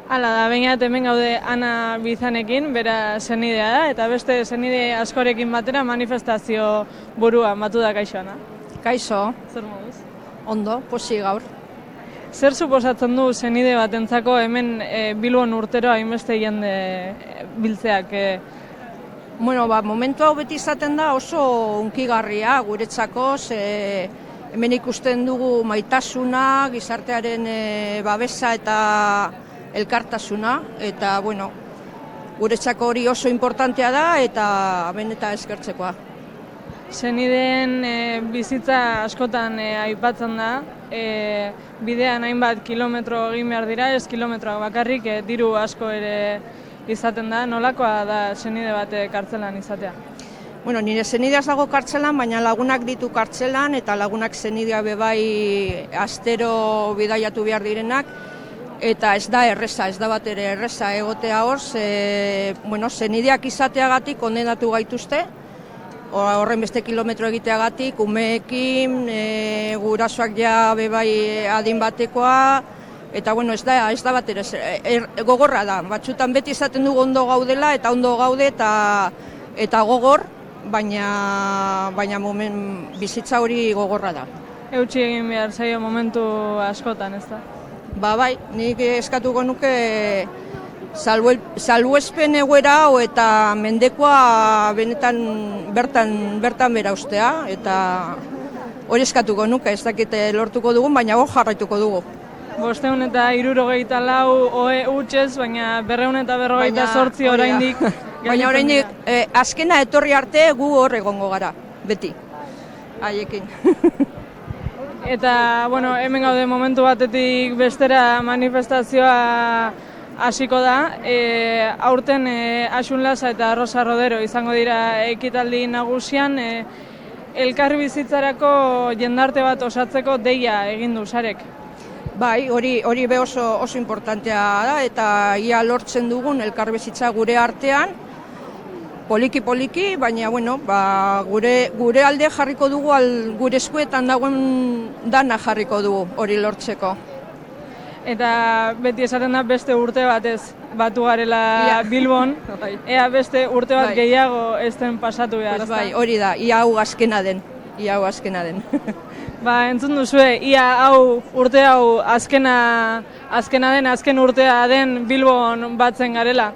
Hala da, bainat hemen gaude Ana Bizanekin, bera senidea da, eta beste senide askorekin batera manifestazio burua batu da. Kaixo, Ana. Kaixo, Zer moduz? ondo, posi gaur. Zer suposatzen du senide batentzako hemen Bilbon urtero hainbeste jende biltzeak? Bueno, momentu hau beti izaten da oso hunkigarria guretzako, hemen ikusten dugu maitasuna, gizartearen babesa eta elkartasuna, eta bueno, guretzako hori oso importantea da eta beneta eskertzekoa. Senideen bizitza askotan aipatzen da, bidean hainbat kilometro egin behar dira, ez kilometroak bakarrik, diru asko ere izaten da. Nolakoa da senide bat kartzelan izatea? Bueno, nire senidea ez dago kartzelan, baina lagunak ditu kartzelan, eta lagunak senidea bebai astero bidaiatu behar direnak, eta ez da erreza, ez da bat ere erreza egotea hor, senideak izateagatik kondenatu gaituzte, horren beste kilometro egiteagatik, umeekin, gurasoak ja bebai adin batekoa, eta bueno, ez da bat ere, gogorra da, batzutan beti izaten dugu ondo gaudela, eta ondo gaude eta gogor, baina bizitza hori gogorra da. Eutsi egin behar zaio momentu askotan, ez da? Bai, nik eskatuko nuke salbuespen egoera hau eta mendekoa benetan bertan bera ustea, eta hori eskatuko nuke, ez dakite lortuko dugun, baina hor jarraituko dugu. 574 ohe hutsez, baina 248 oraindik. Baina oraindik azkena etorri arte gu hor egongo gara, beti, haiekin. Eta, bueno, hemen gaude momentu batetik bestera manifestazioa hasiko da. Aurten Asun Lasa eta Rosa Rodero izango dira ekitaldi nagusian. Elkar bizitzarako jendarte bat osatzeko deia egin du Sarek. Bai, hori be oso importantea da, eta ia lortzen dugun elkarbizitza gure artean, poliki, baina bueno, gure alde jarriko dugu, gure eskuetan dagoen dana jarriko dugu hori lortzeko. Eta beti esaten da beste urte batez batu garela Bilbon, ea beste urte bat gehiago ez den pasatu behar. Bai, hori da, ia hau azkena den. Entzun duzue, ia urte hau azkena den, azken urtea den Bilbon batzen garela.